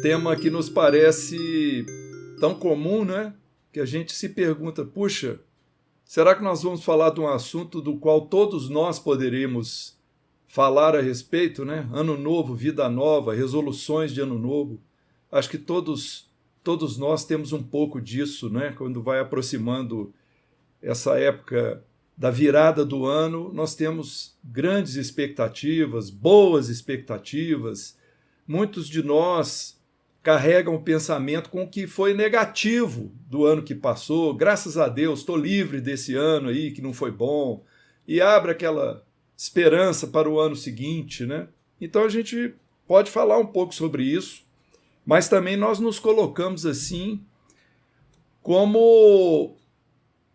tema que nos parece tão comum, né? Que a gente se pergunta, puxa, será que nós vamos falar de um assunto do qual todos nós poderíamos falar a respeito, né? Ano novo, vida nova, resoluções de ano novo. Acho que todos nós temos um pouco disso, né? Quando vai aproximando essa época da virada do ano, nós temos grandes expectativas, boas expectativas. Muitos de nós carregam o pensamento com o que foi negativo do ano que passou. Graças a Deus, estou livre desse ano aí que não foi bom. E abre aquela esperança para o ano seguinte, né? Então a gente pode falar um pouco sobre isso, mas também nós nos colocamos assim como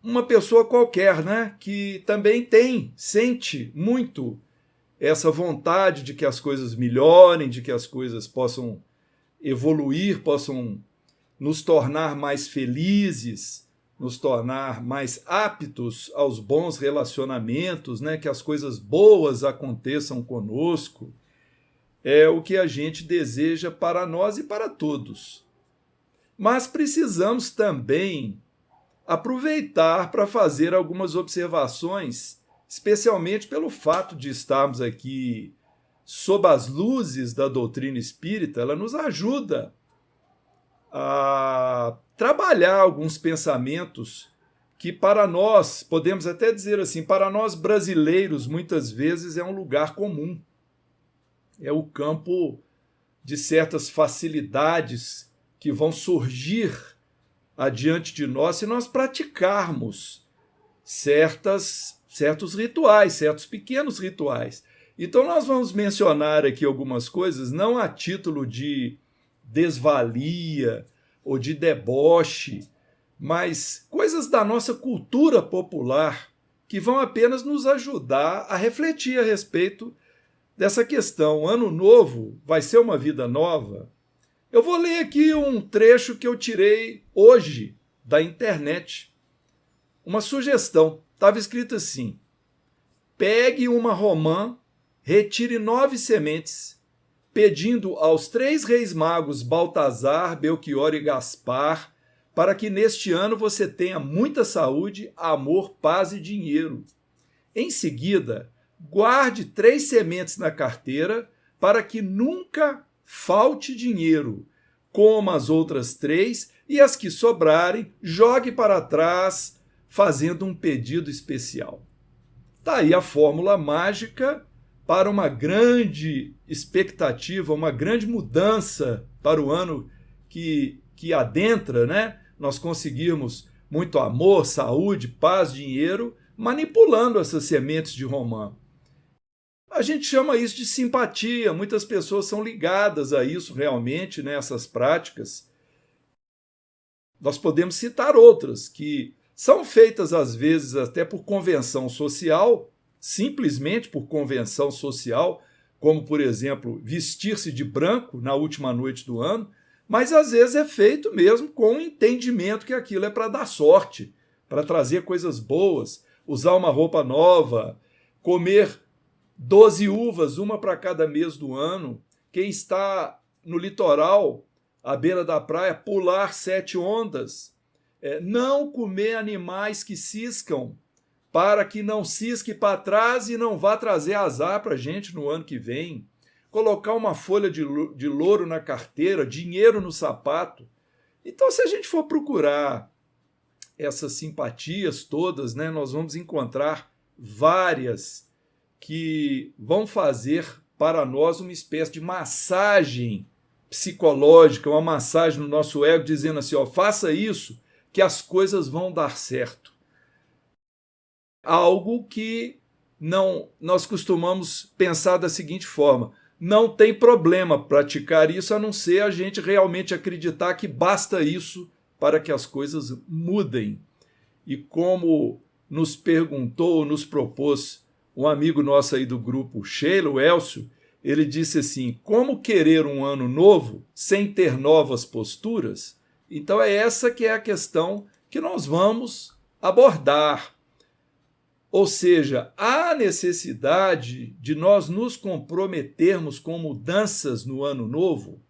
uma pessoa qualquer, né? Que também sente muito essa vontade de que as coisas melhorem, de que as coisas possam evoluir, possam nos tornar mais felizes, nos tornar mais aptos aos bons relacionamentos, né? Que as coisas boas aconteçam conosco. É o que a gente deseja para nós e para todos. Mas precisamos também aproveitar para fazer algumas observações, especialmente pelo fato de estarmos aqui sob as luzes da doutrina espírita. Ela nos ajuda a trabalhar alguns pensamentos que para nós, podemos até dizer assim, para nós brasileiros, muitas vezes é um lugar comum. É o campo de certas facilidades que vão surgir adiante de nós se nós praticarmos certos rituais, certos pequenos rituais. Então nós vamos mencionar aqui algumas coisas, não a título de desvalia ou de deboche, mas coisas da nossa cultura popular que vão apenas nos ajudar a refletir a respeito dessa questão. Ano novo vai ser uma vida nova? Eu vou ler aqui um trecho que eu tirei hoje da internet. Uma sugestão. Estava escrito assim: pegue uma romã, retire 9 sementes, pedindo aos 3 reis magos Baltazar, Belchior e Gaspar, para que neste ano você tenha muita saúde, amor, paz e dinheiro. Em seguida, guarde 3 sementes na carteira para que nunca falte dinheiro. Coma as outras 3 e as que sobrarem, jogue para trás, fazendo um pedido especial. Está aí a fórmula mágica para uma grande expectativa, uma grande mudança para o ano que adentra, né? Nós conseguirmos muito amor, saúde, paz, dinheiro, manipulando essas sementes de romã. A gente chama isso de simpatia, muitas pessoas são ligadas a isso realmente, né, essas práticas. Nós podemos citar outras que são feitas às vezes até por convenção social, simplesmente por convenção social, como por exemplo vestir-se de branco na última noite do ano, mas às vezes é feito mesmo com o entendimento que aquilo é para dar sorte, para trazer coisas boas, usar uma roupa nova, comer 12 uvas, uma para cada mês do ano. Quem está no litoral, à beira da praia, pular 7 ondas. Não comer animais que ciscam, para que não cisque para trás e não vá trazer azar para a gente no ano que vem. Colocar uma folha de louro na carteira, dinheiro no sapato. Então, se a gente for procurar essas simpatias todas, né, nós vamos encontrar várias que vão fazer para nós uma espécie de massagem psicológica, uma massagem no nosso ego, dizendo assim, ó, faça isso que as coisas vão dar certo. Algo que nós costumamos pensar da seguinte forma: não tem problema praticar isso, a não ser a gente realmente acreditar que basta isso para que as coisas mudem. E como nos perguntou, nos propôs um amigo nosso aí do grupo, Sheila, o Elcio, ele disse assim: como querer um ano novo sem ter novas posturas? Então é essa que é a questão que nós vamos abordar. Ou seja, há necessidade de nós nos comprometermos com mudanças no ano novo?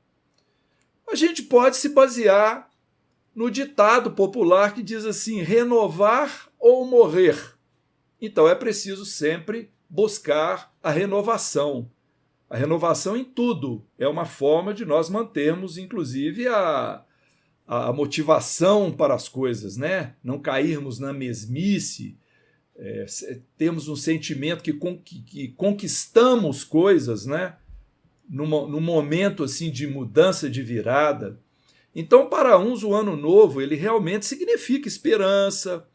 A gente pode se basear no ditado popular que diz assim: renovar ou morrer. Então é preciso sempre buscar a renovação. A renovação em tudo é uma forma de nós mantermos, inclusive, a motivação para as coisas, né? Não cairmos na mesmice, temos um sentimento que conquistamos coisas, né? Num momento assim de mudança, de virada. Então, para uns, o ano novo ele realmente significa esperança,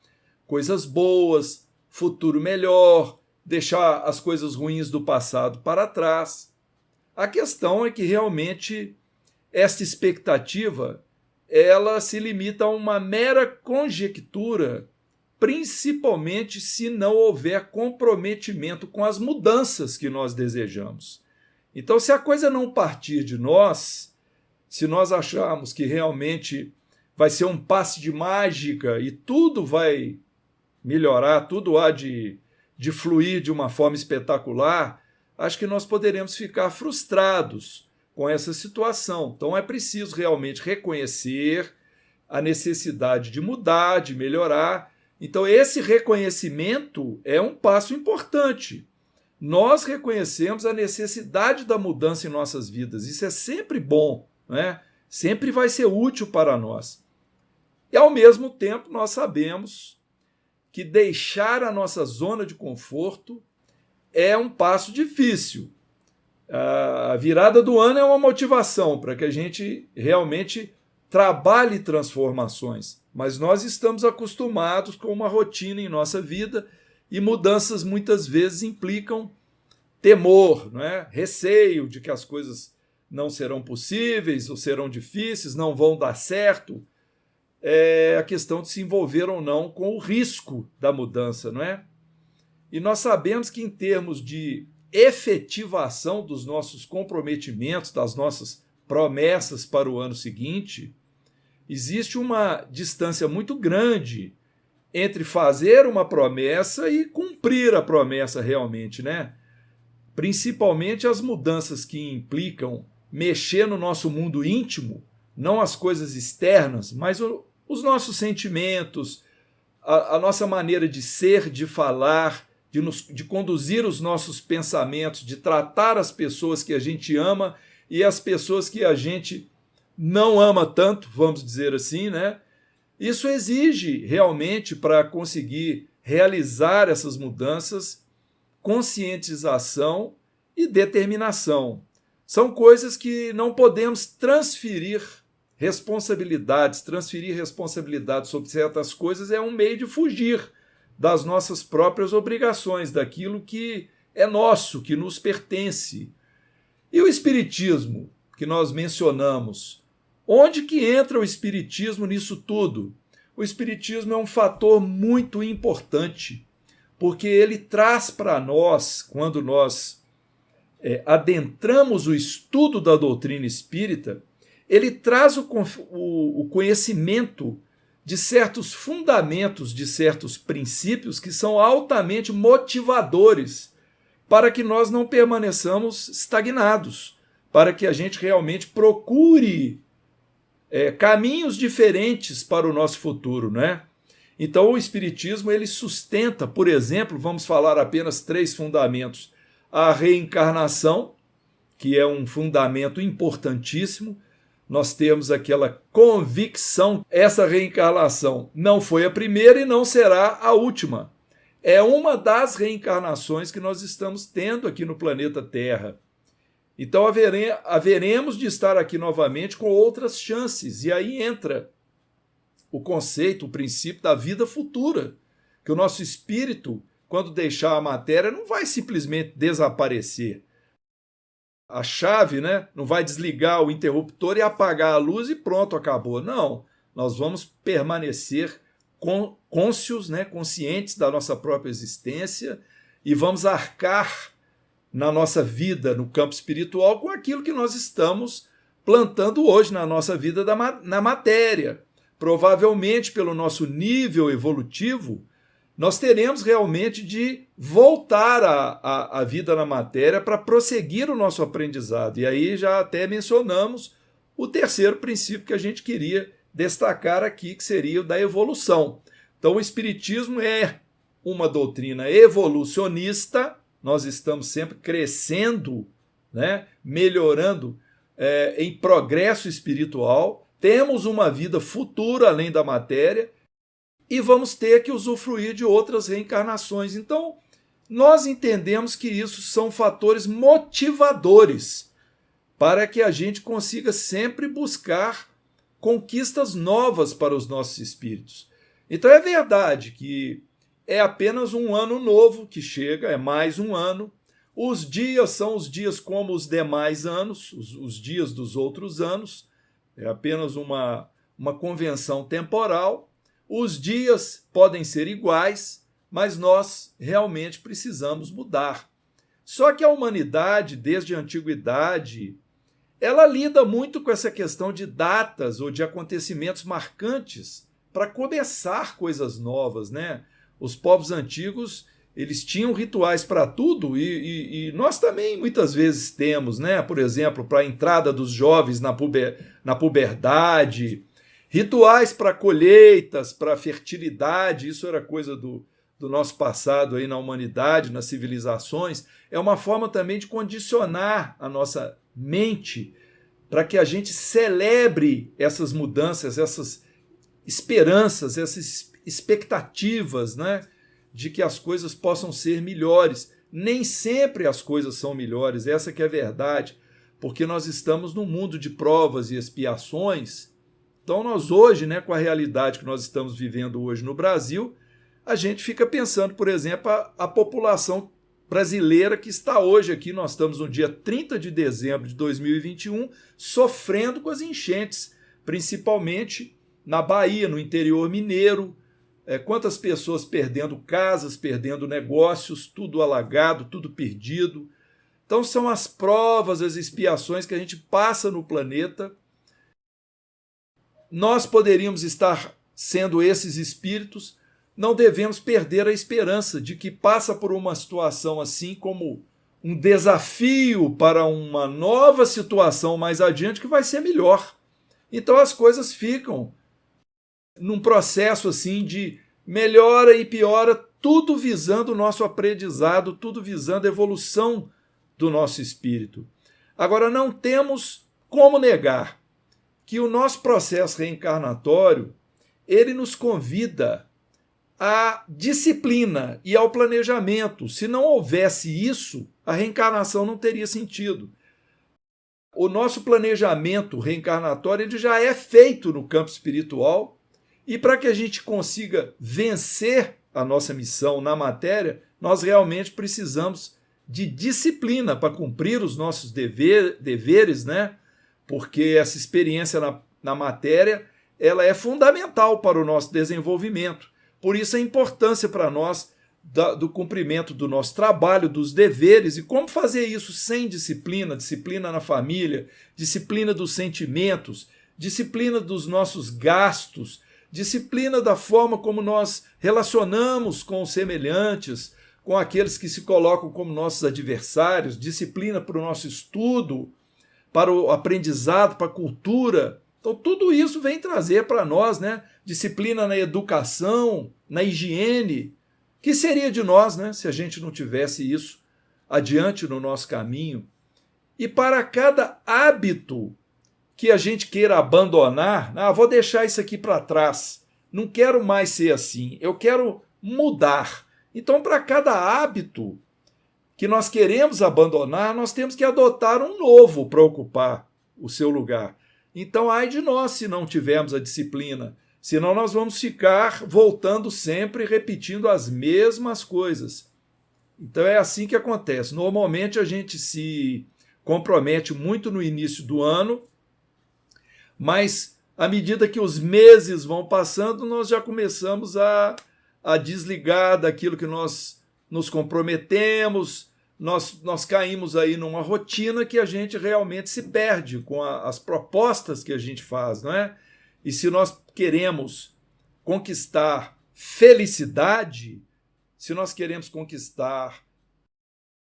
coisas boas, futuro melhor, deixar as coisas ruins do passado para trás. A questão é que realmente esta expectativa ela se limita a uma mera conjectura, principalmente se não houver comprometimento com as mudanças que nós desejamos. Então, se a coisa não partir de nós, se nós acharmos que realmente vai ser um passe de mágica e tudo vai melhorar, tudo há de fluir de uma forma espetacular, acho que nós poderemos ficar frustrados com essa situação. Então é preciso realmente reconhecer a necessidade de mudar, de melhorar. Então esse reconhecimento é um passo importante. Nós reconhecemos a necessidade da mudança em nossas vidas. Isso é sempre bom, né? Sempre vai ser útil para nós. E ao mesmo tempo nós sabemos que deixar a nossa zona de conforto é um passo difícil. A virada do ano é uma motivação para que a gente realmente trabalhe transformações, mas nós estamos acostumados com uma rotina em nossa vida e mudanças muitas vezes implicam temor, né? Receio de que as coisas não serão possíveis ou serão difíceis, não vão dar certo. É a questão de se envolver ou não com o risco da mudança, não é? E nós sabemos que em termos de efetivação dos nossos comprometimentos, das nossas promessas para o ano seguinte, existe uma distância muito grande entre fazer uma promessa e cumprir a promessa realmente, né? Principalmente as mudanças que implicam mexer no nosso mundo íntimo, não as coisas externas, mas os nossos sentimentos, a nossa maneira de ser, de falar, de conduzir os nossos pensamentos, de tratar as pessoas que a gente ama e as pessoas que a gente não ama tanto, vamos dizer assim, né? Isso exige realmente, para conseguir realizar essas mudanças, conscientização e determinação. São coisas que não podemos transferir responsabilidades sobre certas coisas é um meio de fugir das nossas próprias obrigações, daquilo que é nosso, que nos pertence. E o Espiritismo, que nós mencionamos, onde que entra o Espiritismo nisso tudo? O Espiritismo é um fator muito importante, porque ele traz para nós, quando nós adentramos o estudo da doutrina espírita, ele traz o conhecimento de certos fundamentos, de certos princípios que são altamente motivadores para que nós não permaneçamos estagnados, para que a gente realmente procure caminhos diferentes para o nosso futuro, né? Então o Espiritismo ele sustenta, por exemplo, vamos falar apenas 3 fundamentos: a reencarnação, que é um fundamento importantíssimo. Nós temos aquela convicção, essa reencarnação não foi a primeira e não será a última. É uma das reencarnações que nós estamos tendo aqui no planeta Terra. Então haveremos de estar aqui novamente com outras chances. E aí entra o conceito, o princípio da vida futura, que o nosso espírito, quando deixar a matéria, não vai simplesmente desaparecer. A chave, né, não vai desligar o interruptor e apagar a luz e pronto, acabou. Não, nós vamos permanecer cônscios, né, conscientes da nossa própria existência e vamos arcar na nossa vida, no campo espiritual, com aquilo que nós estamos plantando hoje na nossa vida na matéria. Provavelmente, pelo nosso nível evolutivo, nós teremos realmente de voltar à vida na matéria para prosseguir o nosso aprendizado. E aí já até mencionamos o terceiro princípio que a gente queria destacar aqui, que seria o da evolução. Então, o Espiritismo é uma doutrina evolucionista, nós estamos sempre crescendo, né, melhorando em progresso espiritual, temos uma vida futura além da matéria e vamos ter que usufruir de outras reencarnações. Então, nós entendemos que isso são fatores motivadores para que a gente consiga sempre buscar conquistas novas para os nossos espíritos. Então é verdade que é apenas um ano novo que chega, é mais um ano. Os dias são os dias como os demais anos, os dias dos outros anos, é apenas uma convenção temporal. Os dias podem ser iguais, mas nós realmente precisamos mudar. Só que a humanidade, desde a antiguidade, ela lida muito com essa questão de datas ou de acontecimentos marcantes para começar coisas novas, né? Os povos antigos, eles tinham rituais para tudo e nós também muitas vezes temos, né? Por exemplo, para a entrada dos jovens na puberdade, rituais para colheitas, para fertilidade, isso era coisa do nosso passado aí na humanidade, nas civilizações. É uma forma também de condicionar a nossa mente para que a gente celebre essas mudanças, essas esperanças, essas expectativas, né, de que as coisas possam ser melhores. Nem sempre as coisas são melhores, essa que é a verdade, porque nós estamos num mundo de provas e expiações. Então nós hoje, né, com a realidade que nós estamos vivendo hoje no Brasil, a gente fica pensando, por exemplo, a população brasileira que está hoje aqui, nós estamos no dia 30 de dezembro de 2021, sofrendo com as enchentes, principalmente na Bahia, no interior mineiro. Quantas pessoas perdendo casas, perdendo negócios, tudo alagado, tudo perdido. Então são as provas, as expiações que a gente passa no planeta. Nós poderíamos estar sendo esses espíritos, não devemos perder a esperança de que passa por uma situação assim como um desafio para uma nova situação mais adiante que vai ser melhor. Então as coisas ficam num processo assim de melhora e piora, tudo visando o nosso aprendizado, tudo visando a evolução do nosso espírito. Agora, não temos como negar que o nosso processo reencarnatório, ele nos convida à disciplina e ao planejamento. Se não houvesse isso, a reencarnação não teria sentido. O nosso planejamento reencarnatório ele já é feito no campo espiritual e para que a gente consiga vencer a nossa missão na matéria, nós realmente precisamos de disciplina para cumprir os nossos deveres, né? Porque essa experiência na matéria ela é fundamental para o nosso desenvolvimento. Por isso a importância para nós do cumprimento do nosso trabalho, dos deveres, e como fazer isso sem disciplina, disciplina na família, disciplina dos sentimentos, disciplina dos nossos gastos, disciplina da forma como nós relacionamos com os semelhantes, com aqueles que se colocam como nossos adversários, disciplina para o nosso estudo, para o aprendizado, para a cultura. Então tudo isso vem trazer para nós, né, disciplina na educação, na higiene. Que seria de nós, né, se a gente não tivesse isso adiante no nosso caminho? E para cada hábito que a gente queira abandonar, vou deixar isso aqui para trás, não quero mais ser assim, eu quero mudar. Então, para cada hábito que nós queremos abandonar, nós temos que adotar um novo para ocupar o seu lugar. Então, ai de nós se não tivermos a disciplina, senão nós vamos ficar voltando sempre, repetindo as mesmas coisas. Então é assim que acontece. Normalmente a gente se compromete muito no início do ano, mas à medida que os meses vão passando, nós já começamos a desligar daquilo que nós nos comprometemos, nós caímos aí numa rotina que a gente realmente se perde com as propostas que a gente faz, não é? E se nós queremos conquistar felicidade, se nós queremos conquistar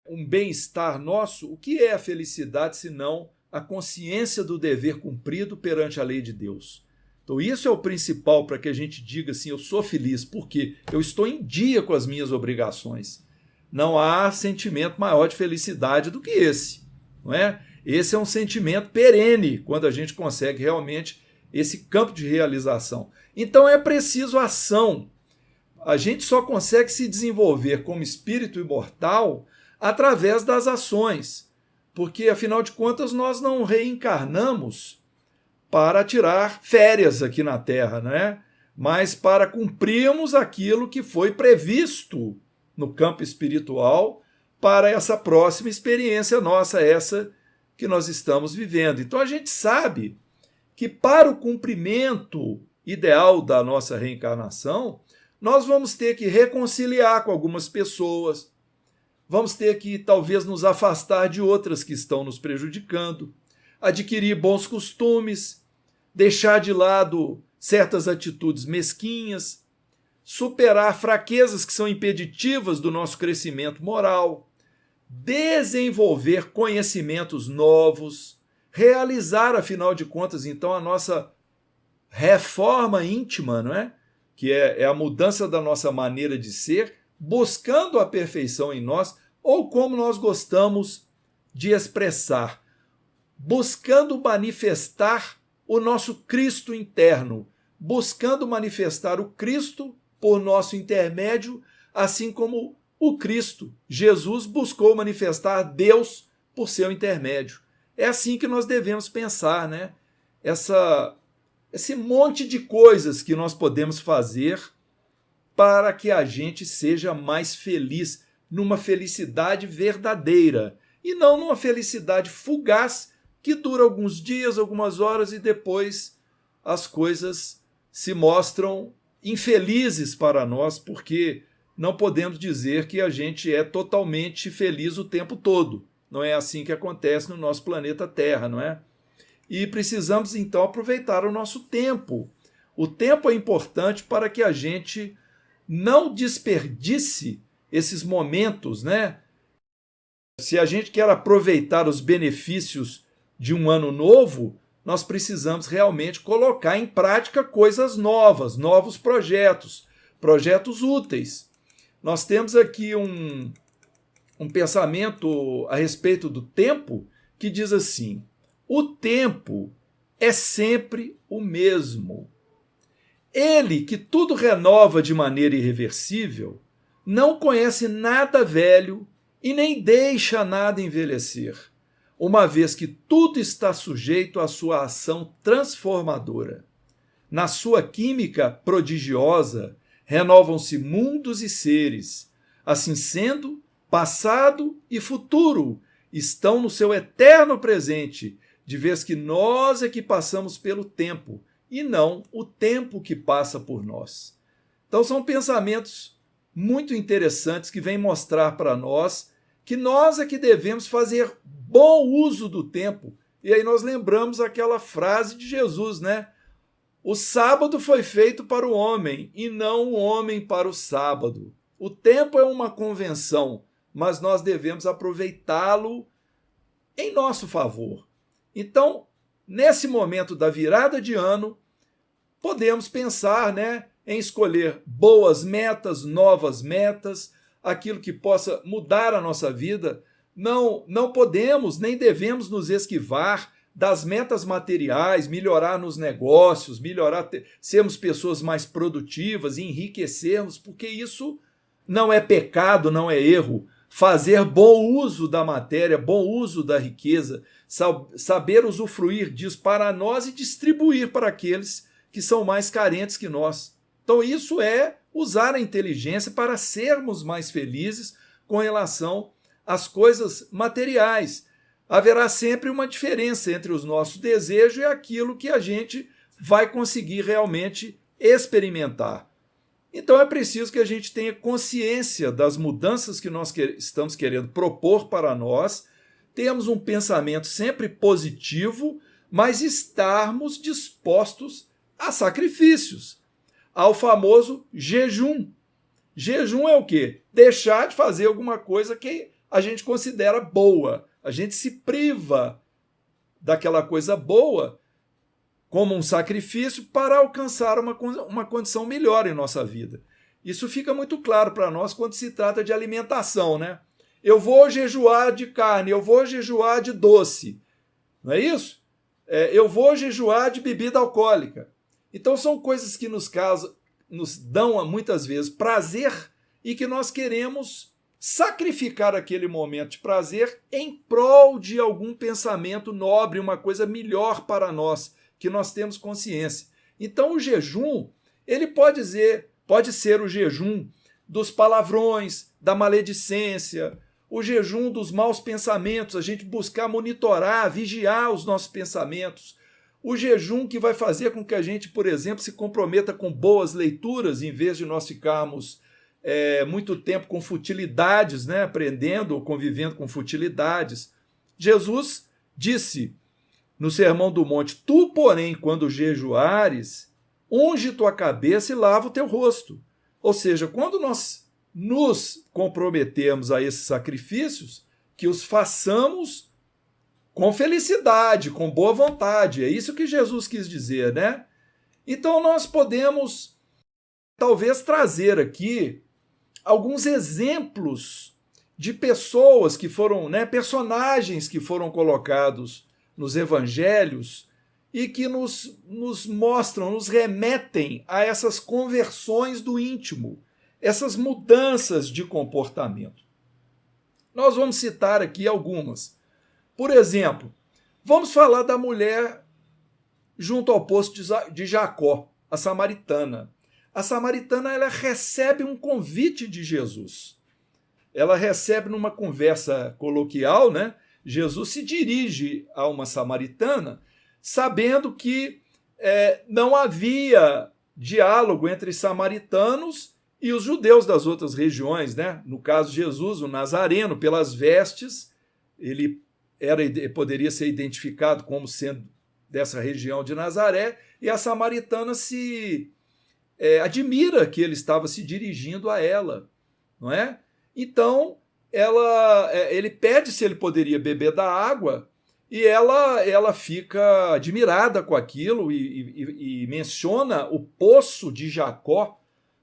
um bem-estar nosso, o que é a felicidade se não a consciência do dever cumprido perante a lei de Deus. Então isso é o principal para que a gente diga assim, eu sou feliz, porque eu estou em dia com as minhas obrigações. Não há sentimento maior de felicidade do que esse, não é? Esse é um sentimento perene, quando a gente consegue realmente esse campo de realização. Então é preciso ação. A gente só consegue se desenvolver como espírito imortal através das ações, porque afinal de contas nós não reencarnamos para tirar férias aqui na Terra, né? Mas para cumprirmos aquilo que foi previsto no campo espiritual para essa próxima experiência nossa, essa que nós estamos vivendo. Então a gente sabe que para o cumprimento ideal da nossa reencarnação, nós vamos ter que reconciliar com algumas pessoas, vamos ter que talvez nos afastar de outras que estão nos prejudicando, adquirir bons costumes, deixar de lado certas atitudes mesquinhas, superar fraquezas que são impeditivas do nosso crescimento moral, desenvolver conhecimentos novos, realizar, afinal de contas, então, a nossa reforma íntima, não é? Que é a mudança da nossa maneira de ser, buscando a perfeição em nós, ou como nós gostamos de expressar, buscando manifestar o nosso Cristo interno, buscando manifestar o Cristo por nosso intermédio, assim como o Cristo, Jesus, buscou manifestar Deus por seu intermédio. É assim que nós devemos pensar, né? Esse monte de coisas que nós podemos fazer para que a gente seja mais feliz, numa felicidade verdadeira, e não numa felicidade fugaz que dura alguns dias, algumas horas e depois as coisas se mostram infelizes para nós, porque não podemos dizer que a gente é totalmente feliz o tempo todo. Não é assim que acontece no nosso planeta Terra, não é? E precisamos então aproveitar o nosso tempo. O tempo é importante para que a gente não desperdice esses momentos, né? Se a gente quer aproveitar os benefícios de um ano novo, nós precisamos realmente colocar em prática coisas novas, novos projetos, projetos úteis. Nós temos aqui um pensamento a respeito do tempo que diz assim: o tempo é sempre o mesmo. Ele, que tudo renova de maneira irreversível, não conhece nada velho e nem deixa nada envelhecer, uma vez que tudo está sujeito à sua ação transformadora. Na sua química prodigiosa, renovam-se mundos e seres. Assim sendo, passado e futuro estão no seu eterno presente, de vez que nós é que passamos pelo tempo, e não o tempo que passa por nós. Então são pensamentos muito interessantes que vêm mostrar para nós que nós é que devemos fazer bom uso do tempo. E aí nós lembramos aquela frase de Jesus, né? O sábado foi feito para o homem e não o homem para o sábado. O tempo é uma convenção, mas nós devemos aproveitá-lo em nosso favor. Então, nesse momento da virada de ano, podemos pensar, né, em escolher boas metas, novas metas, aquilo que possa mudar a nossa vida. Não podemos nem devemos nos esquivar das metas materiais, melhorar nos negócios, sermos pessoas mais produtivas, enriquecermos, porque isso não é pecado, não é erro. Fazer bom uso da matéria, bom uso da riqueza, saber usufruir disso para nós e distribuir para aqueles que são mais carentes que nós. Então isso é usar a inteligência para sermos mais felizes com relação às coisas materiais. Haverá sempre uma diferença entre os nossos desejos e aquilo que a gente vai conseguir realmente experimentar. Então é preciso que a gente tenha consciência das mudanças que nós estamos querendo propor para nós, temos um pensamento sempre positivo, mas estarmos dispostos a sacrifícios, ao famoso jejum. Jejum é o quê? Deixar de fazer alguma coisa que a gente considera boa. A gente se priva daquela coisa boa como um sacrifício para alcançar uma condição melhor em nossa vida. Isso fica muito claro para nós quando se trata de alimentação, né? Eu vou jejuar de carne, eu vou jejuar de doce, não é isso? Eu vou jejuar de bebida alcoólica. Então são coisas que nos dão muitas vezes prazer e que nós queremos sacrificar aquele momento de prazer em prol de algum pensamento nobre, uma coisa melhor para nós, que nós temos consciência. Então o jejum, ele pode ser o jejum dos palavrões, da maledicência, o jejum dos maus pensamentos, a gente buscar monitorar, vigiar os nossos pensamentos, o jejum que vai fazer com que a gente, por exemplo, se comprometa com boas leituras, em vez de nós ficarmos muito tempo com futilidades, né? Aprendendo ou convivendo com futilidades. Jesus disse no Sermão do Monte: tu, porém, quando jejuares, unge tua cabeça e lava o teu rosto. Ou seja, quando nós nos comprometemos a esses sacrifícios, que os façamos com felicidade, com boa vontade. É isso que Jesus quis dizer, né? Então nós podemos talvez trazer aqui alguns exemplos de pessoas que foram, personagens que foram colocados nos evangelhos e que nos mostram, nos remetem a essas conversões do íntimo, essas mudanças de comportamento. Nós vamos citar aqui algumas. Por exemplo, vamos falar da mulher junto ao poço de Jacó, a samaritana. A samaritana, ela recebe um convite de Jesus. Ela recebe numa conversa coloquial, né? Jesus se dirige a uma samaritana, sabendo que não havia diálogo entre samaritanos e os judeus das outras regiões, né? No caso, Jesus, o Nazareno, pelas vestes, ele poderia ser identificado como sendo dessa região de Nazaré, e a samaritana se admira que ele estava se dirigindo a ela, não é? Então, ele pede se ele poderia beber da água, e ela fica admirada com aquilo e menciona o poço de Jacó,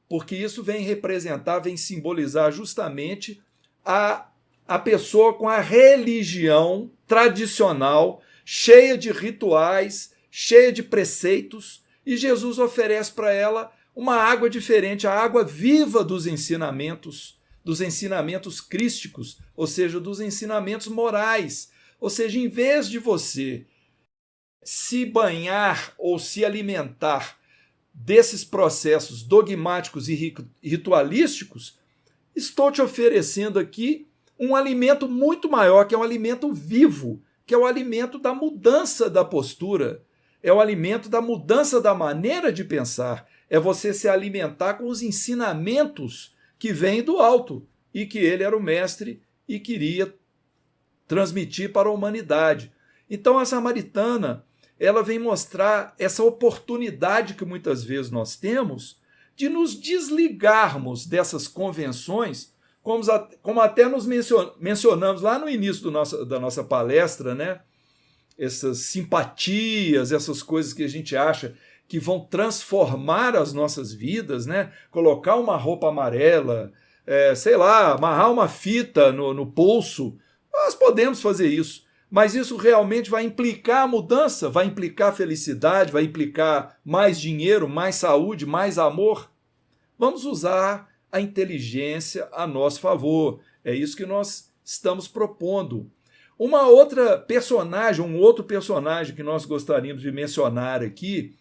porque isso vem simbolizar justamente a pessoa com a religião tradicional, cheia de rituais, cheia de preceitos, e Jesus oferece para ela uma água diferente, a água viva dos ensinamentos crísticos, ou seja, dos ensinamentos morais. Ou seja, em vez de você se banhar ou se alimentar desses processos dogmáticos e ritualísticos, estou te oferecendo aqui um alimento muito maior, que é um alimento vivo, que é o alimento da mudança da postura, é o alimento da mudança da maneira de pensar, é você se alimentar com os ensinamentos que vêm do alto e que ele era o mestre e queria transmitir para a humanidade. Então a samaritana, ela vem mostrar essa oportunidade que muitas vezes nós temos de nos desligarmos dessas convenções, como até nos mencionamos lá no início da nossa palestra, né? Essas simpatias, essas coisas que a gente acha que vão transformar as nossas vidas, né? Colocar uma roupa amarela, amarrar uma fita no pulso, nós podemos fazer isso, mas isso realmente vai implicar mudança, vai implicar felicidade, vai implicar mais dinheiro, mais saúde, mais amor? Vamos usar a inteligência a nosso favor. É isso que nós estamos propondo. Um outro personagem que nós gostaríamos de mencionar aqui,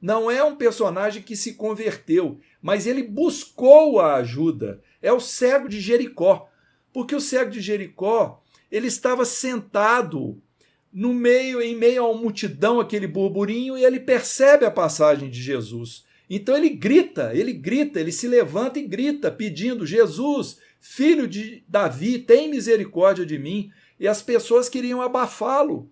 não é um personagem que se converteu, mas ele buscou a ajuda. É o cego de Jericó. Porque o cego de Jericó, ele estava sentado em meio a uma multidão, aquele burburinho, e ele percebe a passagem de Jesus. Então ele grita, ele se levanta e grita, pedindo: Jesus, filho de Davi, tem misericórdia de mim. E as pessoas queriam abafá-lo.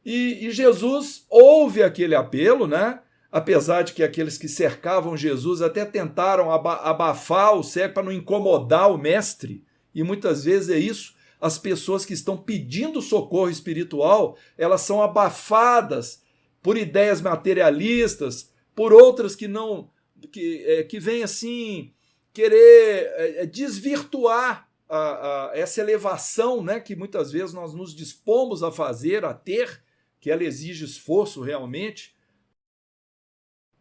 E Jesus ouve aquele apelo, né? Apesar de que aqueles que cercavam Jesus até tentaram abafar o cego para não incomodar o mestre. E muitas vezes é isso. as pessoas que estão pedindo socorro espiritual, elas são abafadas por ideias materialistas, por outras que vêm assim querer desvirtuar essa elevação, né, que muitas vezes nós nos dispomos a fazer, a ter, que ela exige esforço realmente.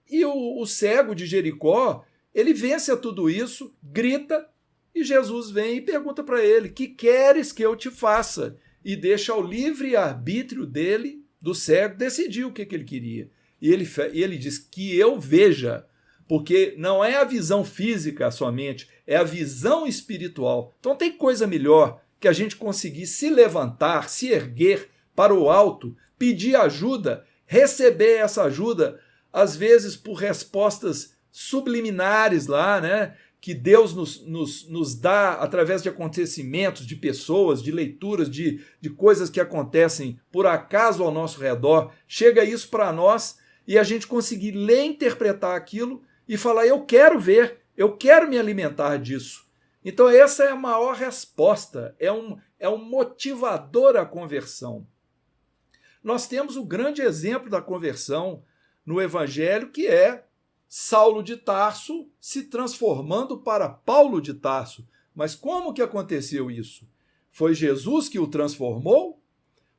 E o cego de Jericó, ele vence a tudo isso, grita, e Jesus vem e pergunta para ele: que queres que eu te faça? E deixa ao livre arbítrio dele, do cego, decidir o que ele queria. E ele diz: que eu veja, porque não é a visão física somente, é a visão espiritual. Então tem coisa melhor que a gente conseguir se levantar, se erguer para o alto, pedir ajuda, receber essa ajuda, às vezes por respostas subliminares lá, né? Que Deus nos dá através de acontecimentos, de pessoas, de leituras, de coisas que acontecem por acaso ao nosso redor. Chega isso para nós e a gente conseguir ler, interpretar aquilo e falar: eu quero ver, eu quero me alimentar disso. Então essa é a maior resposta, é um motivador à conversão. Nós temos o grande exemplo da conversão no Evangelho, que é Saulo de Tarso se transformando para Paulo de Tarso. Mas como que aconteceu isso? Foi Jesus que o transformou?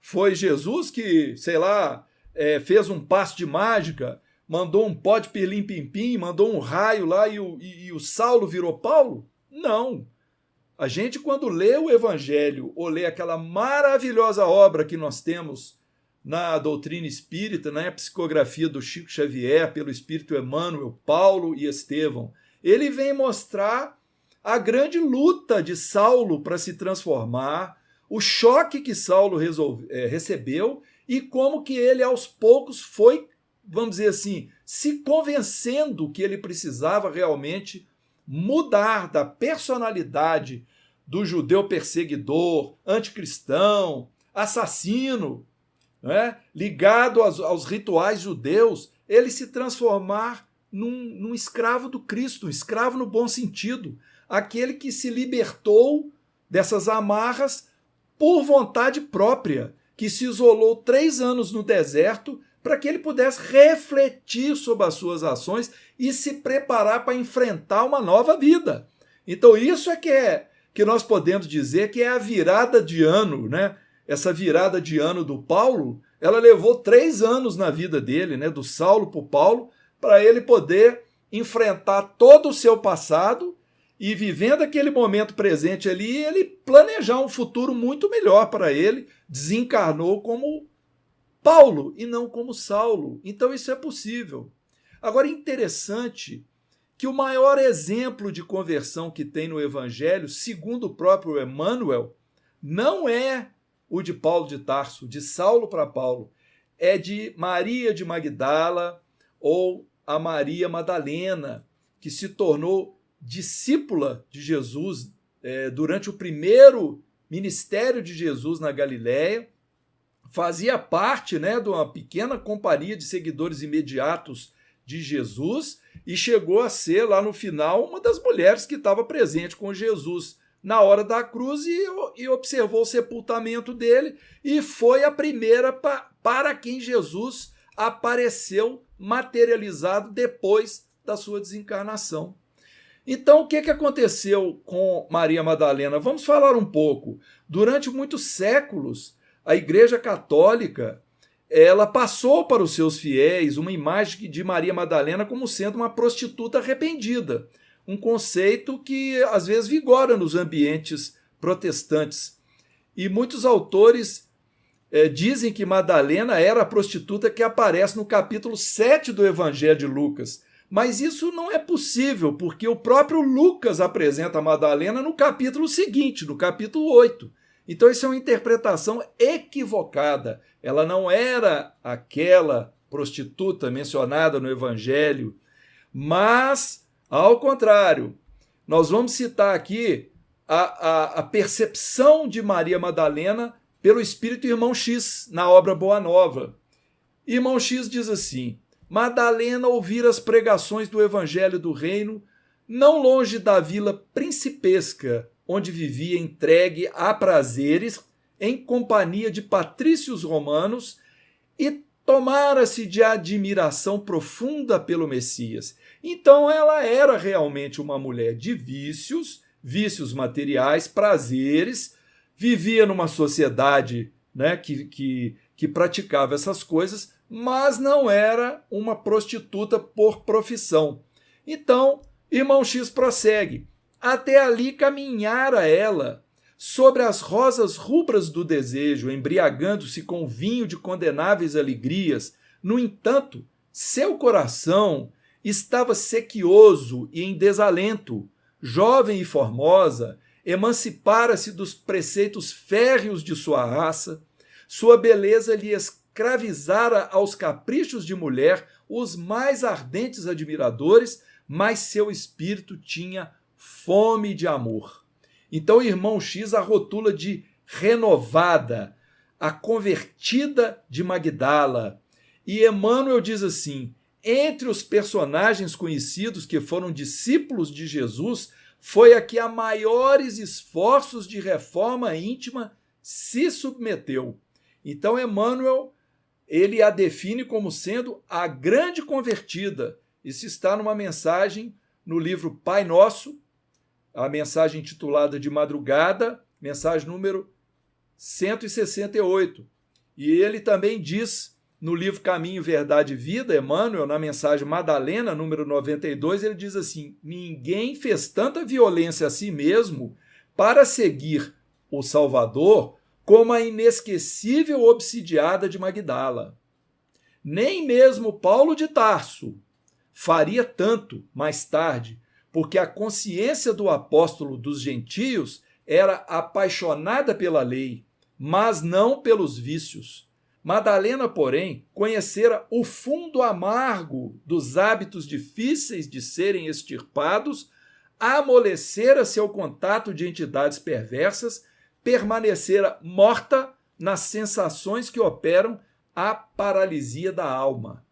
Foi Jesus que, sei lá, fez um passe de mágica, mandou um pó de pirlim-pim-pim, mandou um raio lá e o Saulo virou Paulo? Não. A gente, quando lê o Evangelho ou lê aquela maravilhosa obra que nós temos na doutrina espírita, na psicografia do Chico Xavier, pelo Espírito Emmanuel, Paulo e Estevão, ele vem mostrar a grande luta de Saulo para se transformar, o choque que Saulo recebeu e como que ele aos poucos foi, vamos dizer assim, se convencendo que ele precisava realmente mudar da personalidade do judeu perseguidor, anticristão, assassino, ligado aos rituais judeus, ele se transformar num escravo do Cristo, um escravo no bom sentido, aquele que se libertou dessas amarras por vontade própria, que se isolou 3 anos no deserto para que ele pudesse refletir sobre as suas ações e se preparar para enfrentar uma nova vida. Então isso que nós podemos dizer que é a virada de ano, né? Essa virada de ano do Paulo, ela levou 3 anos na vida dele, né? Do Saulo para o Paulo, para ele poder enfrentar todo o seu passado e, vivendo aquele momento presente ali, ele planejar um futuro muito melhor para ele. Desencarnou como Paulo e não como Saulo. Então isso é possível. Agora, interessante que o maior exemplo de conversão que tem no Evangelho, segundo o próprio Emmanuel, não é o de Paulo de Tarso, de Saulo para Paulo, é de Maria de Magdala ou a Maria Madalena, que se tornou discípula de Jesus durante o primeiro ministério de Jesus na Galileia, fazia parte, né, de uma pequena companhia de seguidores imediatos de Jesus e chegou a ser, lá no final, uma das mulheres que estava presente com Jesus na hora da cruz e observou o sepultamento dele e foi a primeira para quem Jesus apareceu materializado depois da sua desencarnação. Então, o que aconteceu com Maria Madalena? Vamos falar um pouco. Durante muitos séculos, a Igreja Católica ela passou para os seus fiéis uma imagem de Maria Madalena como sendo uma prostituta arrependida. Um conceito que às vezes vigora nos ambientes protestantes. E muitos autores dizem que Madalena era a prostituta que aparece no capítulo 7 do Evangelho de Lucas. Mas isso não é possível, porque o próprio Lucas apresenta a Madalena no capítulo seguinte, no capítulo 8. Então isso é uma interpretação equivocada. Ela não era aquela prostituta mencionada no Evangelho, mas ao contrário, nós vamos citar aqui a percepção de Maria Madalena pelo Espírito Irmão X, na obra Boa Nova. Irmão X diz assim: Madalena ouvira as pregações do Evangelho do Reino, não longe da vila principesca onde vivia entregue a prazeres, em companhia de patrícios romanos, e tomara-se de admiração profunda pelo Messias. Então ela era realmente uma mulher de vícios, vícios materiais, prazeres, vivia numa sociedade, né, que praticava essas coisas, mas não era uma prostituta por profissão. Então, irmão X prossegue. Até ali caminhara ela, sobre as rosas rubras do desejo, embriagando-se com vinho de condenáveis alegrias. No entanto, seu coração estava sequioso e em desalento. Jovem e formosa, emancipara-se dos preceitos férreos de sua raça. Sua beleza lhe escravizara aos caprichos de mulher os mais ardentes admiradores, mas seu espírito tinha fome de amor. Então, o irmão X a rotula de renovada, a convertida de Magdala. E Emmanuel diz assim: entre os personagens conhecidos que foram discípulos de Jesus, foi a que a maiores esforços de reforma íntima se submeteu. Então, Emmanuel, ele a define como sendo a grande convertida. Isso está numa mensagem no livro Pai Nosso, a mensagem intitulada de madrugada, mensagem número 168. E ele também diz, no livro Caminho, Verdade e Vida, Emmanuel, na mensagem Madalena, número 92, ele diz assim: ninguém fez tanta violência a si mesmo para seguir o Salvador como a inesquecível obsidiada de Magdala. Nem mesmo Paulo de Tarso faria tanto mais tarde, porque a consciência do apóstolo dos gentios era apaixonada pela lei, mas não pelos vícios. Madalena, porém, conhecera o fundo amargo dos hábitos difíceis de serem extirpados, amolecera seu contato de entidades perversas, permanecera morta nas sensações que operam a paralisia da alma.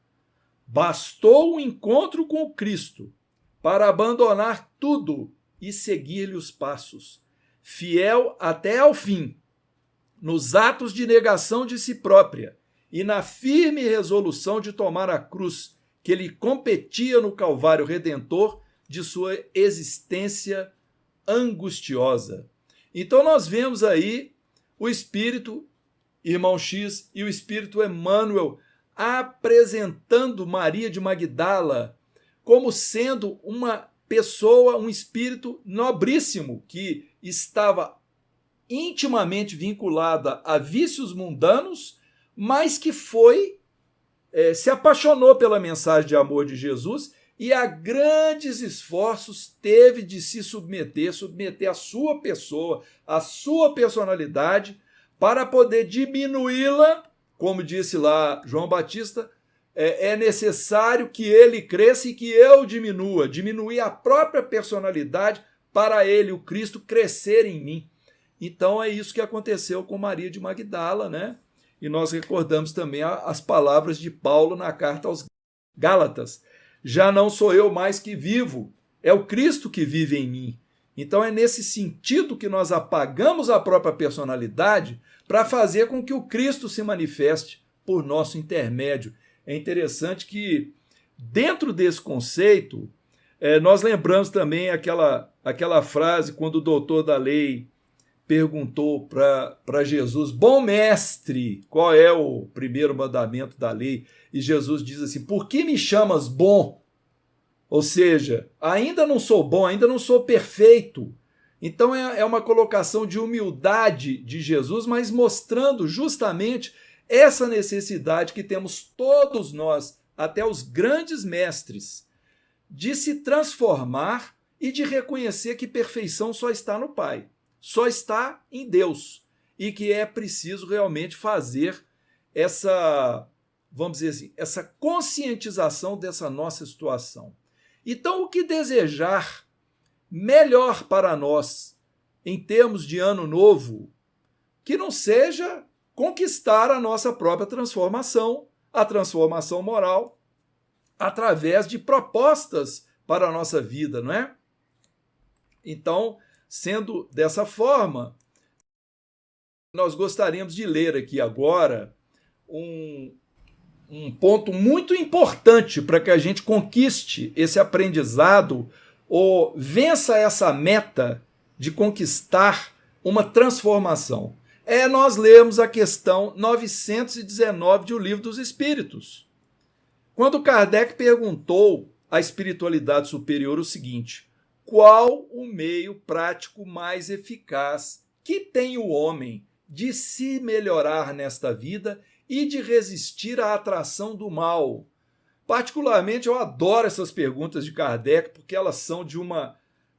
Bastou o encontro com o Cristo para abandonar tudo e seguir-lhe os passos, fiel até ao fim, nos atos de negação de si própria e na firme resolução de tomar a cruz que lhe competia no Calvário Redentor de sua existência angustiosa. Então nós vemos aí o Espírito, irmão X, e o Espírito Emmanuel apresentando Maria de Magdala como sendo uma pessoa, um espírito nobríssimo, que estava intimamente vinculada a vícios mundanos, mas que se apaixonou pela mensagem de amor de Jesus e a grandes esforços teve de se submeter a sua pessoa, a sua personalidade, para poder diminuí-la, como disse lá João Batista, é necessário que ele cresça e que eu diminua, diminuir a própria personalidade para ele, o Cristo, crescer em mim. Então é isso que aconteceu com Maria de Magdala, né? E nós recordamos também as palavras de Paulo na carta aos Gálatas. Já não sou eu mais que vivo, é o Cristo que vive em mim. Então é nesse sentido que nós apagamos a própria personalidade para fazer com que o Cristo se manifeste por nosso intermédio. É interessante que, dentro desse conceito, nós lembramos também aquela frase quando o doutor da lei perguntou para Jesus: bom mestre, qual é o primeiro mandamento da lei? E Jesus diz assim: por que me chamas bom? Ou seja, ainda não sou bom, ainda não sou perfeito. Então é uma colocação de humildade de Jesus, mas mostrando justamente essa necessidade que temos todos nós, até os grandes mestres, de se transformar e de reconhecer que perfeição só está no Pai, só está em Deus, e que é preciso realmente fazer essa, vamos dizer assim, essa conscientização dessa nossa situação. Então, o que desejar melhor para nós em termos de ano novo, que não seja conquistar a nossa própria transformação, a transformação moral, através de propostas para a nossa vida, não é? Então, Sendo dessa forma, nós gostaríamos de ler aqui agora um ponto muito importante para que a gente conquiste esse aprendizado ou vença essa meta de conquistar uma transformação. É nós lermos a questão 919 de O Livro dos Espíritos. Quando Kardec perguntou à espiritualidade superior o seguinte: qual o meio prático mais eficaz que tem o homem de se melhorar nesta vida e de resistir à atração do mal? Particularmente, eu adoro essas perguntas de Kardec, porque elas são de uma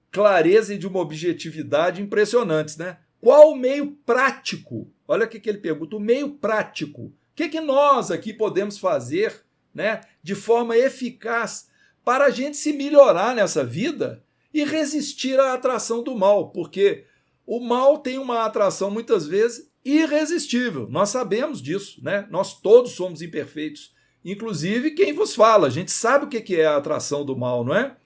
clareza e de uma objetividade impressionantes, né? Qual o meio prático? Olha o que ele pergunta, o meio prático. O que nós aqui podemos fazer, né, de forma eficaz para a gente se melhorar nessa vida e resistir à atração do mal? Porque o mal tem uma atração, muitas vezes, irresistível. Nós sabemos disso, né? Nós todos somos imperfeitos. Inclusive quem vos fala. A gente sabe o que é a atração do mal, não é?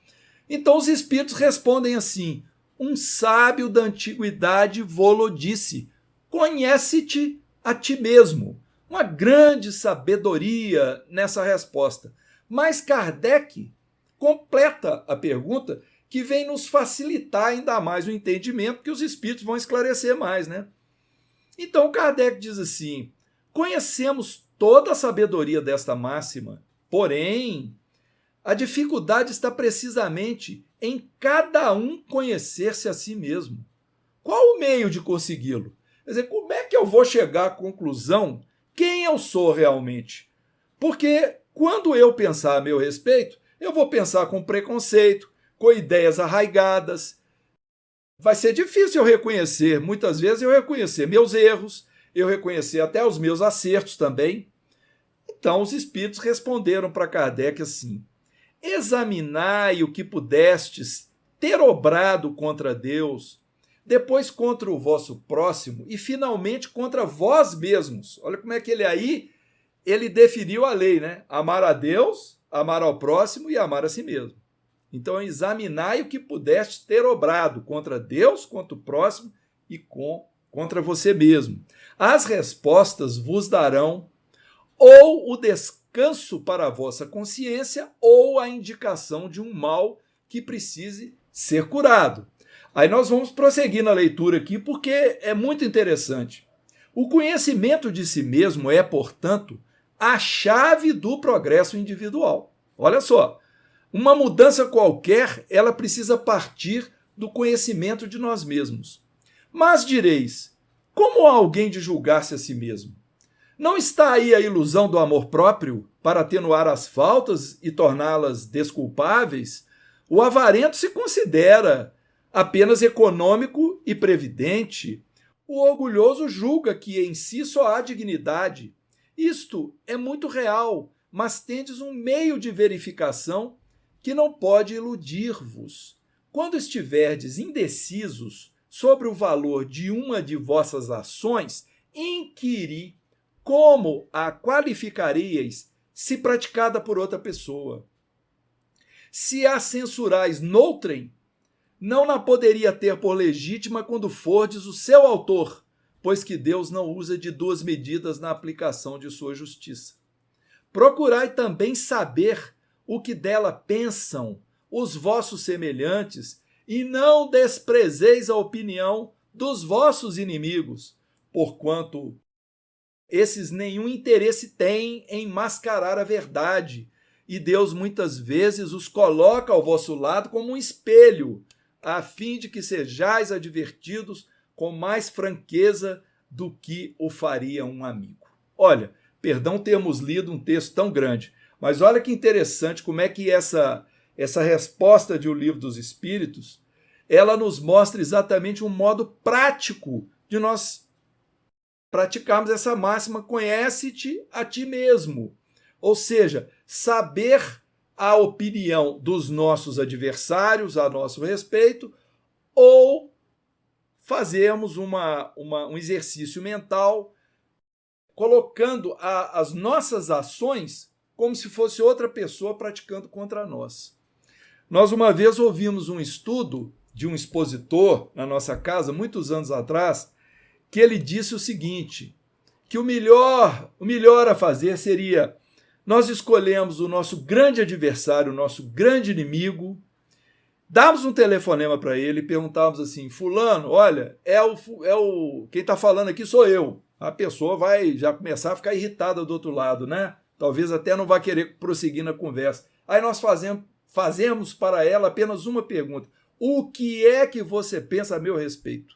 Então os espíritos respondem assim: um sábio da antiguidade vô-lo disse, conhece-te a ti mesmo. Uma grande sabedoria nessa resposta. Mas Kardec completa a pergunta, que vem nos facilitar ainda mais o entendimento, que os espíritos vão esclarecer mais, né? Então Kardec diz assim: conhecemos toda a sabedoria desta máxima, porém, a dificuldade está precisamente em cada um conhecer-se a si mesmo. Qual o meio de consegui-lo? Quer dizer, como é que eu vou chegar à conclusão quem eu sou realmente? Porque quando eu pensar a meu respeito, eu vou pensar com preconceito, com ideias arraigadas. Vai ser difícil eu reconhecer, muitas vezes eu reconhecer meus erros, eu reconhecer até os meus acertos também. Então os espíritos responderam para Kardec assim: examinai o que pudestes ter obrado contra Deus, depois contra o vosso próximo e finalmente contra vós mesmos. Olha como é que ele definiu a lei, né? Amar a Deus, amar ao próximo e amar a si mesmo. Então, examinai o que pudeste ter obrado contra Deus, contra o próximo e contra você mesmo. As respostas vos darão ou o descanso para a vossa consciência ou a indicação de um mal que precise ser curado. Aí nós vamos prosseguir na leitura aqui, porque é muito interessante. O conhecimento de si mesmo é, portanto, a chave do progresso individual. Olha só, uma mudança qualquer, ela precisa partir do conhecimento de nós mesmos. Mas direis, como há alguém de julgar-se a si mesmo? Não está aí a ilusão do amor próprio para atenuar as faltas e torná-las desculpáveis? O avarento se considera apenas econômico e previdente. O orgulhoso julga que em si só há dignidade. Isto é muito real, mas tendes um meio de verificação que não pode iludir-vos. Quando estiverdes indecisos sobre o valor de uma de vossas ações, inquiri como a qualificaríeis se praticada por outra pessoa. Se a censurais noutrem, não na poderia ter por legítima quando fordes o seu autor, pois que Deus não usa de duas medidas na aplicação de sua justiça. Procurai também saber o que dela pensam os vossos semelhantes, e não desprezeis a opinião dos vossos inimigos, porquanto esses nenhum interesse têm em mascarar a verdade, e Deus muitas vezes os coloca ao vosso lado como um espelho, a fim de que sejais advertidos com mais franqueza do que o faria um amigo. Olha, perdão termos lido um texto tão grande, mas olha que interessante como é que essa resposta de O Livro dos Espíritos, ela nos mostra exatamente um modo prático de nós praticarmos essa máxima: conhece-te a ti mesmo. Ou seja, saber a opinião dos nossos adversários a nosso respeito, ou fazermos um exercício mental colocando as nossas ações como se fosse outra pessoa praticando contra nós. Nós uma vez ouvimos um estudo de um expositor na nossa casa, muitos anos atrás, que ele disse o seguinte, que o melhor a fazer seria nós escolhemos o nosso grande adversário, o nosso grande inimigo, damos um telefonema para ele e perguntávamos assim, fulano, olha, quem está falando aqui sou eu. A pessoa vai já começar a ficar irritada do outro lado, né? Talvez até não vá querer prosseguir na conversa. Aí nós fazemos para ela apenas uma pergunta. O que é que você pensa a meu respeito?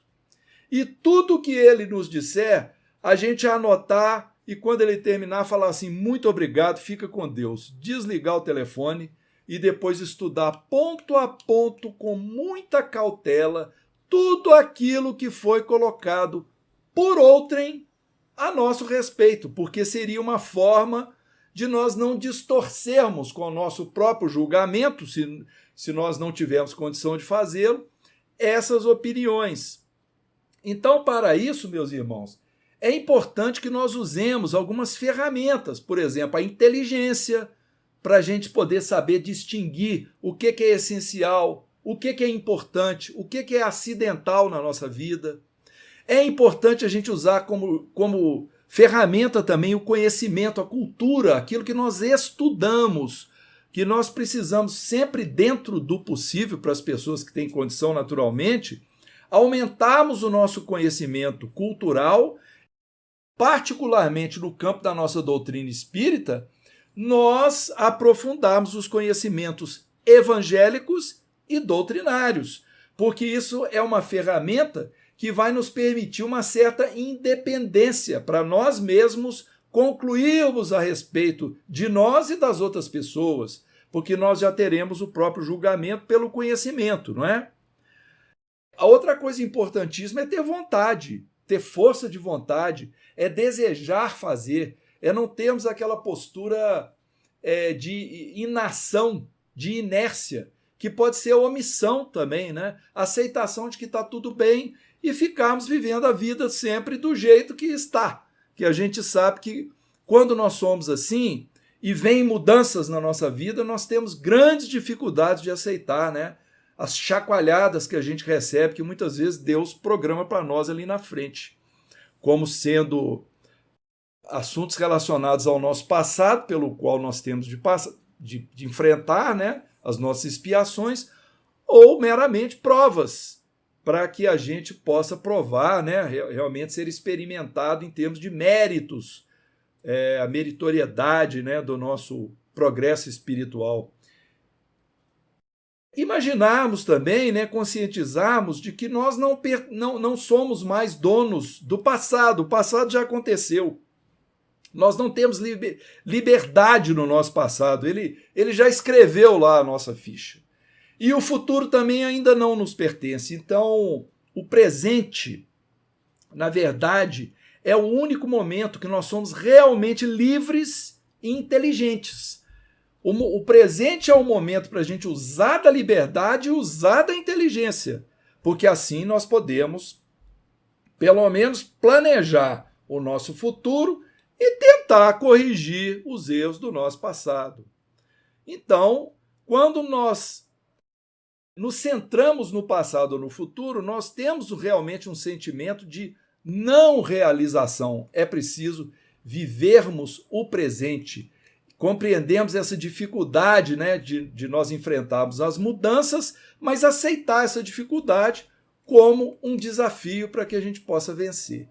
E tudo que ele nos disser, a gente anotar e quando ele terminar, falar assim, muito obrigado, fica com Deus. Desligar o telefone e depois estudar ponto a ponto, com muita cautela, tudo aquilo que foi colocado por outrem a nosso respeito, porque seria uma forma de nós não distorcermos com o nosso próprio julgamento, se nós não tivermos condição de fazê-lo, essas opiniões. Então, para isso, meus irmãos, é importante que nós usemos algumas ferramentas, por exemplo, a inteligência, para a gente poder saber distinguir o que é essencial, o que é importante, o que é acidental na nossa vida. É importante a gente usar como ferramenta também o conhecimento, a cultura, aquilo que nós estudamos, que nós precisamos sempre, dentro do possível, para as pessoas que têm condição naturalmente, aumentarmos o nosso conhecimento cultural, particularmente no campo da nossa doutrina espírita, nós aprofundarmos os conhecimentos evangélicos e doutrinários, porque isso é uma ferramenta que vai nos permitir uma certa independência para nós mesmos concluirmos a respeito de nós e das outras pessoas, porque nós já teremos o próprio julgamento pelo conhecimento, não é? A outra coisa importantíssima é ter vontade, ter força de vontade, é desejar fazer, é não termos aquela postura de inação, de inércia, que pode ser omissão também, né? Aceitação de que está tudo bem e ficarmos vivendo a vida sempre do jeito que está. Que a gente sabe que quando nós somos assim e vem mudanças na nossa vida, nós temos grandes dificuldades de aceitar, né? As chacoalhadas que a gente recebe, que muitas vezes Deus programa para nós ali na frente, como sendo assuntos relacionados ao nosso passado, pelo qual nós temos de enfrentar, né, as nossas expiações, ou meramente provas, para que a gente possa provar, né, realmente ser experimentado em termos de méritos, a meritoriedade, né, do nosso progresso espiritual. Imaginarmos também, né, conscientizarmos de que nós não somos mais donos do passado, o passado já aconteceu. Nós não temos liberdade no nosso passado, ele já escreveu lá a nossa ficha. E o futuro também ainda não nos pertence. Então, o presente, na verdade, é o único momento que nós somos realmente livres e inteligentes. O presente é o momento para a gente usar da liberdade e usar da inteligência, porque assim nós podemos, pelo menos, planejar o nosso futuro e tentar corrigir os erros do nosso passado. Então, quando nós nos centramos no passado ou no futuro, nós temos realmente um sentimento de não realização. É preciso vivermos o presente. Compreendemos essa dificuldade, né, de nós enfrentarmos as mudanças, mas aceitar essa dificuldade como um desafio para que a gente possa vencer.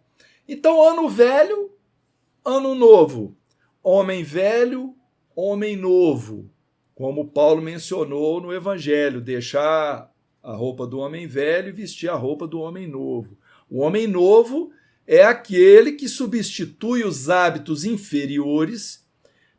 Então, ano velho, ano novo. Homem velho, homem novo. Como Paulo mencionou no Evangelho, deixar a roupa do homem velho e vestir a roupa do homem novo. O homem novo é aquele que substitui os hábitos inferiores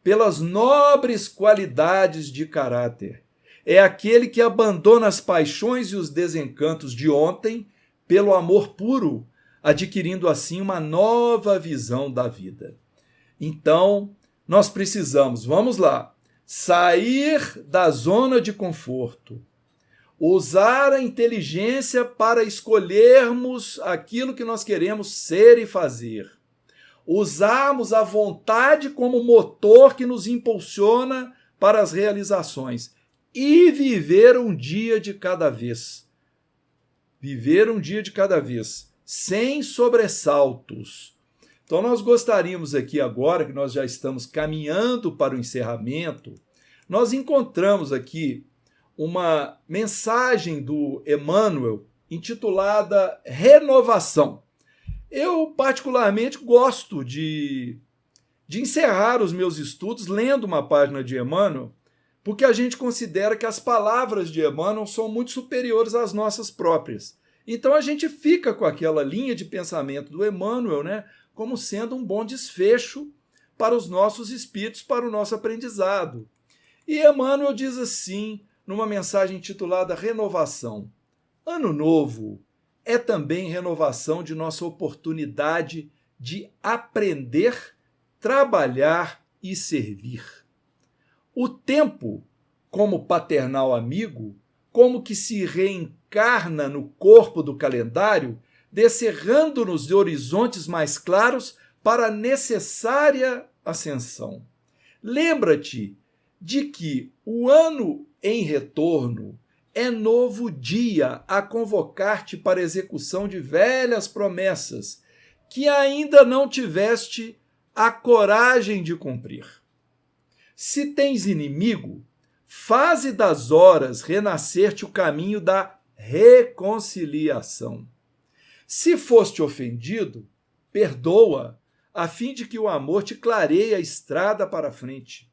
pelas nobres qualidades de caráter. É aquele que abandona as paixões e os desencantos de ontem pelo amor puro, adquirindo assim uma nova visão da vida. Então, nós precisamos, vamos lá, sair da zona de conforto, usar a inteligência para escolhermos aquilo que nós queremos ser e fazer, usarmos a vontade como motor que nos impulsiona para as realizações e viver um dia de cada vez. viver um dia de cada vez, sem sobressaltos. Então nós gostaríamos aqui agora, que nós já estamos caminhando para o encerramento, nós encontramos aqui uma mensagem do Emmanuel intitulada Renovação. Eu particularmente gosto de encerrar os meus estudos lendo uma página de Emmanuel, porque a gente considera que as palavras de Emmanuel são muito superiores às nossas próprias. Então a gente fica com aquela linha de pensamento do Emmanuel, né, como sendo um bom desfecho para os nossos espíritos, para o nosso aprendizado. E Emmanuel diz assim, numa mensagem intitulada Renovação: Ano Novo é também renovação de nossa oportunidade de aprender, trabalhar e servir. O tempo, como paternal amigo, como que se reencarna no corpo do calendário, descerrando-nos de horizontes mais claros para a necessária ascensão. Lembra-te de que o ano em retorno é novo dia a convocar-te para a execução de velhas promessas que ainda não tiveste a coragem de cumprir. Se tens inimigo, faze das horas renascer-te o caminho da reconciliação. Se foste ofendido, perdoa, a fim de que o amor te clareie a estrada para a frente.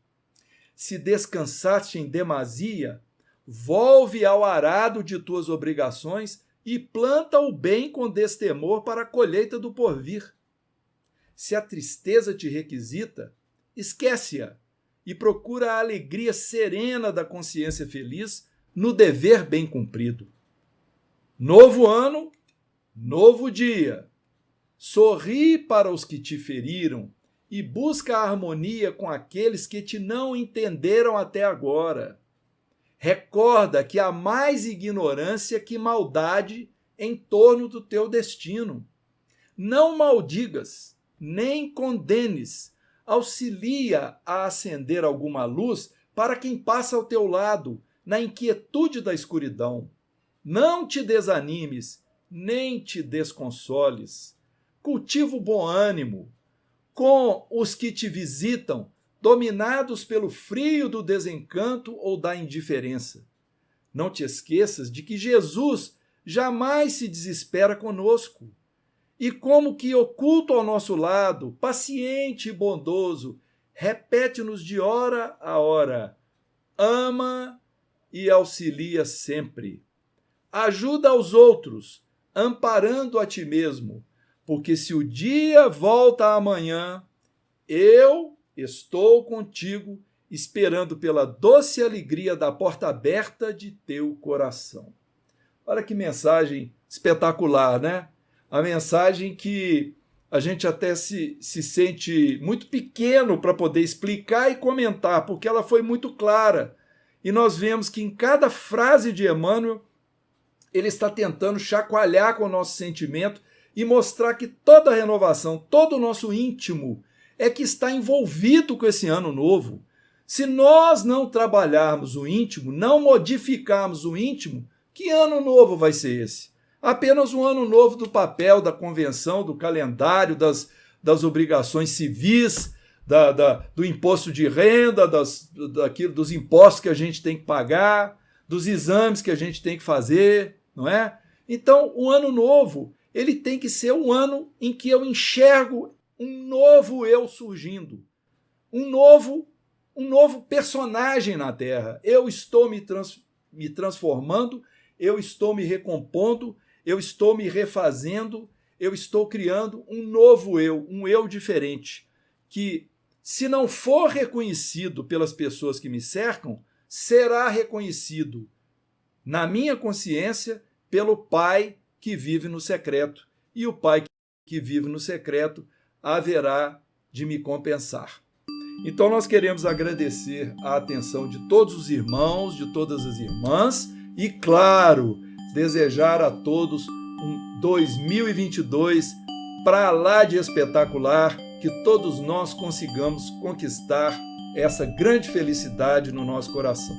Se descansaste em demasia, volve ao arado de tuas obrigações e planta o bem com destemor para a colheita do porvir. Se a tristeza te requisita, esquece-a e procura a alegria serena da consciência feliz no dever bem cumprido. Novo ano, novo dia. Sorri para os que te feriram e busca a harmonia com aqueles que te não entenderam até agora. Recorda que há mais ignorância que maldade em torno do teu destino. Não maldigas, nem condenes. Auxilia a acender alguma luz para quem passa ao teu lado, na inquietude da escuridão. Não te desanimes, nem te desconsoles. Cultiva o bom ânimo com os que te visitam, dominados pelo frio do desencanto ou da indiferença. Não te esqueças de que Jesus jamais se desespera conosco. E como que oculto ao nosso lado, paciente e bondoso, repete-nos de hora a hora: ama e auxilia sempre. Ajuda aos outros, amparando a ti mesmo, porque se o dia volta amanhã, eu estou contigo, esperando pela doce alegria da porta aberta de teu coração. Olha que mensagem espetacular, né? A mensagem que a gente até se sente muito pequeno para poder explicar e comentar, porque ela foi muito clara. E nós vemos que em cada frase de Emmanuel, ele está tentando chacoalhar com o nosso sentimento e mostrar que toda a renovação, todo o nosso íntimo é que está envolvido com esse ano novo. Se nós não trabalharmos o íntimo, não modificarmos o íntimo, que ano novo vai ser esse? Apenas um ano novo do papel, da convenção, do calendário, das obrigações civis, do imposto de renda, dos impostos que a gente tem que pagar, dos exames que a gente tem que fazer, não é? Então, o ano novo, ele tem que ser um ano em que eu enxergo um novo eu surgindo, um novo personagem na Terra. Eu estou me transformando, eu estou me recompondo, eu estou me refazendo, eu estou criando um novo eu, um eu diferente, que, se não for reconhecido pelas pessoas que me cercam, será reconhecido na minha consciência pelo Pai que vive no secreto. E o Pai que vive no secreto haverá de me compensar. Então nós queremos agradecer a atenção de todos os irmãos, de todas as irmãs e, claro, desejar a todos um 2022 para lá de espetacular, que todos nós consigamos conquistar essa grande felicidade no nosso coração.